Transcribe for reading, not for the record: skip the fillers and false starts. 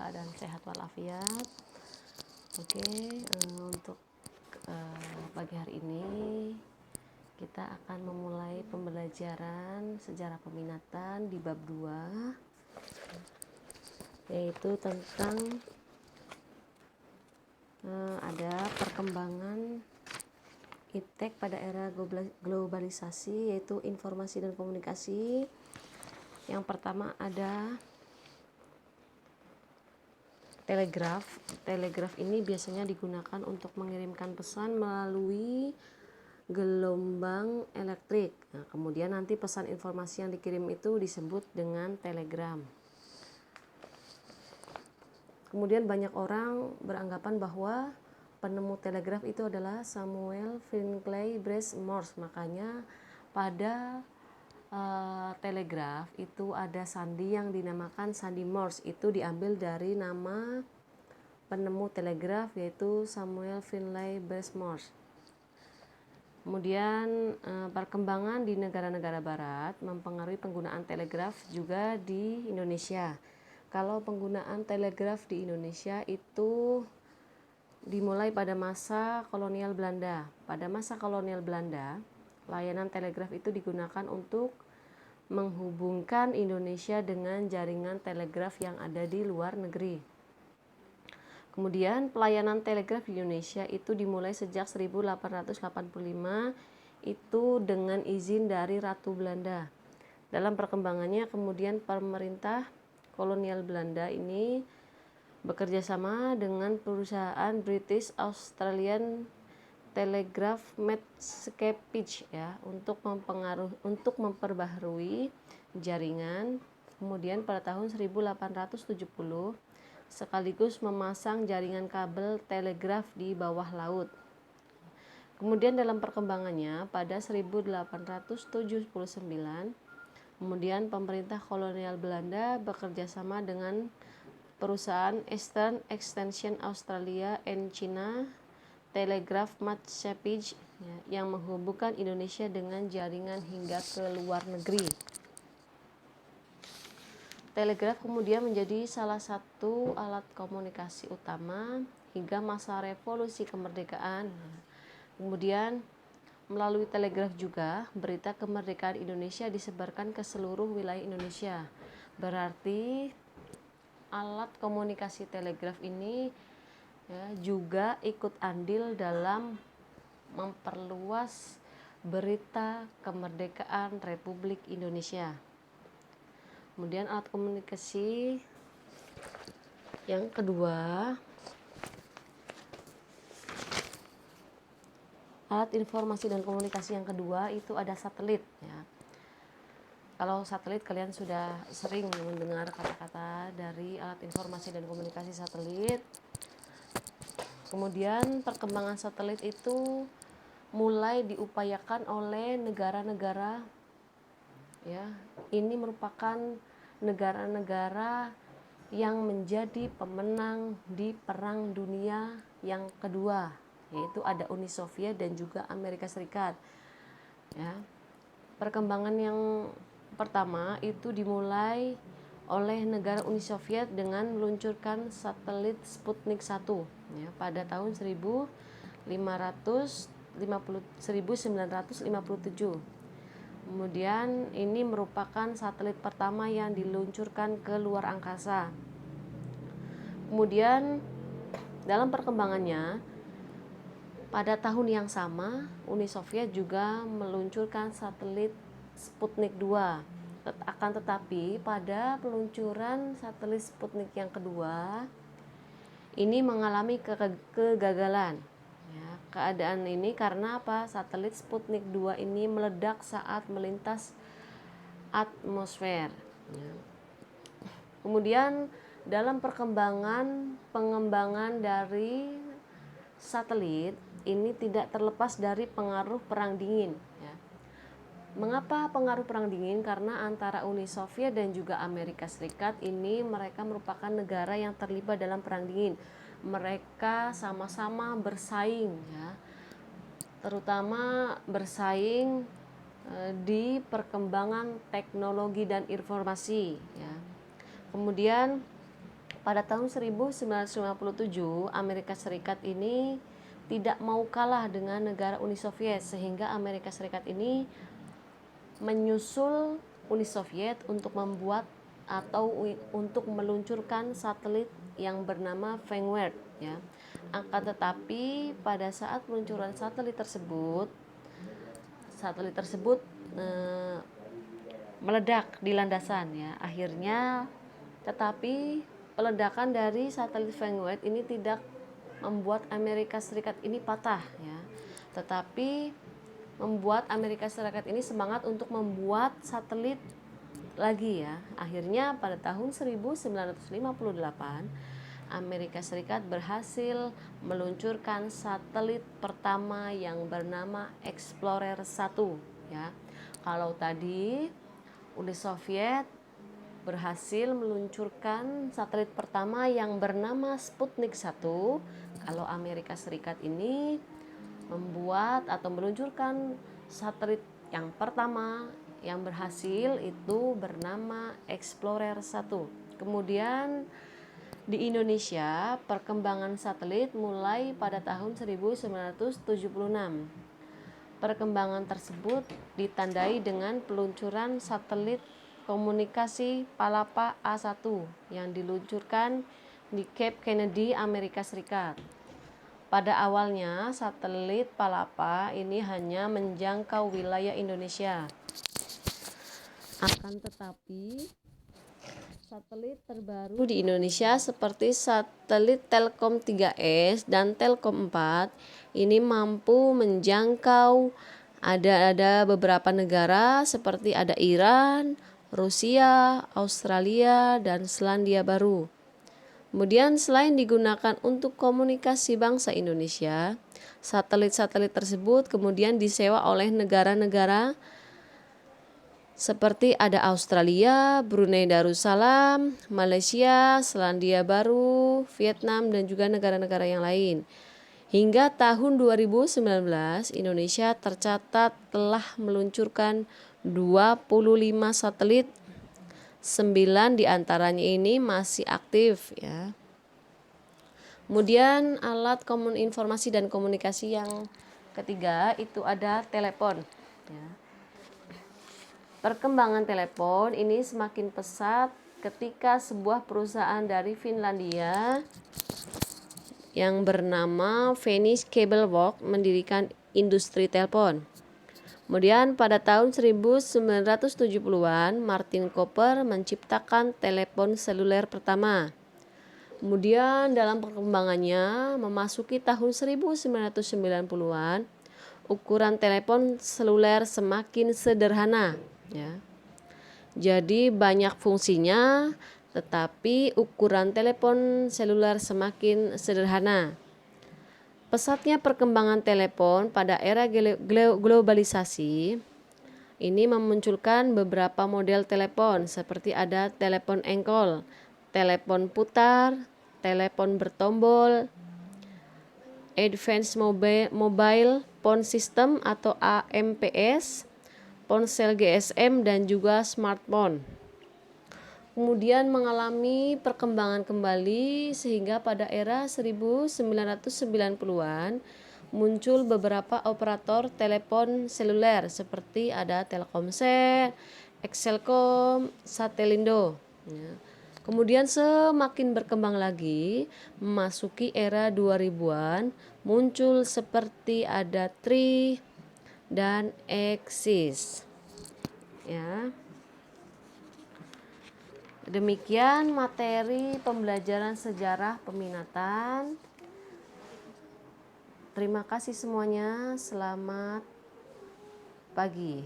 keadaan sehat walafiat. Oke, untuk pagi hari ini kita akan memulai pembelajaran sejarah peminatan di bab 2, yaitu tentang ada perkembangan iptek pada era globalisasi, yaitu informasi dan komunikasi. Yang pertama ada telegraf. Telegraf ini biasanya digunakan untuk mengirimkan pesan melalui gelombang elektrik. Nah, kemudian nanti pesan informasi yang dikirim itu disebut dengan telegram. Kemudian banyak orang beranggapan bahwa penemu telegraf itu adalah Samuel Finlay Breese Morse. Makanya pada telegraf itu ada sandi yang dinamakan sandi Morse. Itu diambil dari nama penemu telegraf, yaitu Samuel Finlay Breese Morse. Kemudian perkembangan di negara-negara barat mempengaruhi penggunaan telegraf juga di Indonesia. Kalau penggunaan telegraf di Indonesia itu dimulai pada masa kolonial Belanda. Pada masa kolonial Belanda, layanan telegraf itu digunakan untuk menghubungkan Indonesia dengan jaringan telegraf yang ada di luar negeri. Kemudian pelayanan telegraf di Indonesia itu dimulai sejak 1885 itu dengan izin dari Ratu Belanda. Dalam perkembangannya kemudian pemerintah kolonial Belanda ini bekerja sama dengan perusahaan British Australian Telegraph Matscapage ya untuk memperbaharui jaringan. Kemudian pada tahun 1870 sekaligus memasang jaringan kabel telegraf di bawah laut. Kemudian dalam perkembangannya pada 1879 kemudian pemerintah kolonial Belanda bekerja sama dengan perusahaan Eastern Extension Australia and China Telegraph Matscapage yang menghubungkan Indonesia dengan jaringan hingga ke luar negeri. Telegraf kemudian menjadi salah satu alat komunikasi utama hingga masa revolusi kemerdekaan. Kemudian melalui telegraf juga berita kemerdekaan Indonesia disebarkan ke seluruh wilayah Indonesia. Berarti alat komunikasi telegraf ini juga ikut andil dalam memperluas berita kemerdekaan Republik Indonesia. Kemudian alat komunikasi yang kedua, alat informasi dan komunikasi yang kedua itu ada satelit ya. Kalau satelit kalian sudah sering mendengar kata-kata dari alat informasi dan komunikasi satelit. Kemudian perkembangan satelit itu mulai diupayakan oleh negara-negara ya. Ini merupakan negara-negara yang menjadi pemenang di Perang Dunia yang kedua, yaitu ada Uni Soviet dan juga Amerika Serikat. Ya. Perkembangan yang pertama itu dimulai oleh negara Uni Soviet dengan meluncurkan satelit Sputnik 1 ya, pada tahun 1957. Kemudian ini merupakan satelit pertama yang diluncurkan ke luar angkasa. Kemudian dalam perkembangannya pada tahun yang sama Uni Soviet juga meluncurkan satelit Sputnik 2. Akan tetapi pada peluncuran satelit Sputnik yang kedua ini mengalami kegagalan ya, keadaan ini karena apa? Satelit Sputnik 2 ini meledak saat melintas atmosfer ya. Kemudian dalam pengembangan dari satelit ini tidak terlepas dari pengaruh perang dingin ya. Mengapa pengaruh perang dingin? Karena antara Uni Soviet dan juga Amerika Serikat ini mereka merupakan negara yang terlibat dalam perang dingin. Mereka sama-sama bersaing ya. Terutama bersaing di perkembangan teknologi dan informasi ya. Kemudian pada tahun 1957 Amerika Serikat ini tidak mau kalah dengan negara Uni Soviet, sehingga Amerika Serikat ini menyusul Uni Soviet untuk membuat atau untuk meluncurkan satelit yang bernama Vanguard, ya. Akan tetapi pada saat peluncuran satelit tersebut meledak di landasan, ya. Akhirnya tetapi peledakan dari satelit Vanguard ini tidak membuat Amerika Serikat ini patah, ya. Tetapi membuat Amerika Serikat ini semangat untuk membuat satelit lagi, ya. Akhirnya pada tahun 1958 Amerika Serikat berhasil meluncurkan satelit pertama yang bernama Explorer 1, ya. Kalau tadi Uni Soviet berhasil meluncurkan satelit pertama yang bernama Sputnik 1, kalau Amerika Serikat ini membuat atau meluncurkan satelit yang pertama yang berhasil itu bernama Explorer 1. Kemudian di Indonesia perkembangan satelit mulai pada tahun 1976. Perkembangan tersebut ditandai dengan peluncuran satelit komunikasi Palapa A1 yang diluncurkan di Cape Kennedy, Amerika Serikat. Pada awalnya, satelit Palapa ini hanya menjangkau wilayah Indonesia. Akan tetapi, satelit terbaru di Indonesia seperti satelit Telkom 3S dan Telkom 4 ini mampu menjangkau ada beberapa negara seperti ada Iran, Rusia, Australia, dan Selandia Baru. Kemudian selain digunakan untuk komunikasi bangsa Indonesia, satelit-satelit tersebut kemudian disewa oleh negara-negara seperti ada Australia, Brunei Darussalam, Malaysia, Selandia Baru, Vietnam, dan juga negara-negara yang lain. Hingga tahun 2019, Indonesia tercatat telah meluncurkan 25 satelit, 9 diantaranya ini masih aktif, ya. Kemudian alat informasi dan komunikasi yang ketiga itu ada telepon, ya. Perkembangan telepon ini semakin pesat ketika sebuah perusahaan dari Finlandia yang bernama Finnish Cable Works mendirikan industri telepon. Kemudian pada tahun 1970-an Martin Cooper menciptakan telepon seluler pertama. Kemudian dalam perkembangannya memasuki tahun 1990-an, ukuran telepon seluler semakin sederhana, ya. Jadi banyak fungsinya, tetapi ukuran telepon seluler semakin sederhana. Pesatnya perkembangan telepon pada era globalisasi ini memunculkan beberapa model telepon seperti ada telepon engkol, telepon putar, telepon bertombol, Advanced Mobile Phone System atau AMPS, ponsel GSM, dan juga smartphone. Kemudian mengalami perkembangan kembali sehingga pada era 1990-an muncul beberapa operator telepon seluler seperti ada Telkomsel, Excelcom, Satelindo, ya. Kemudian semakin berkembang lagi memasuki era 2000-an muncul seperti ada Tri dan Axis, ya. Demikian materi pembelajaran sejarah peminatan. Terima kasih semuanya. Selamat pagi.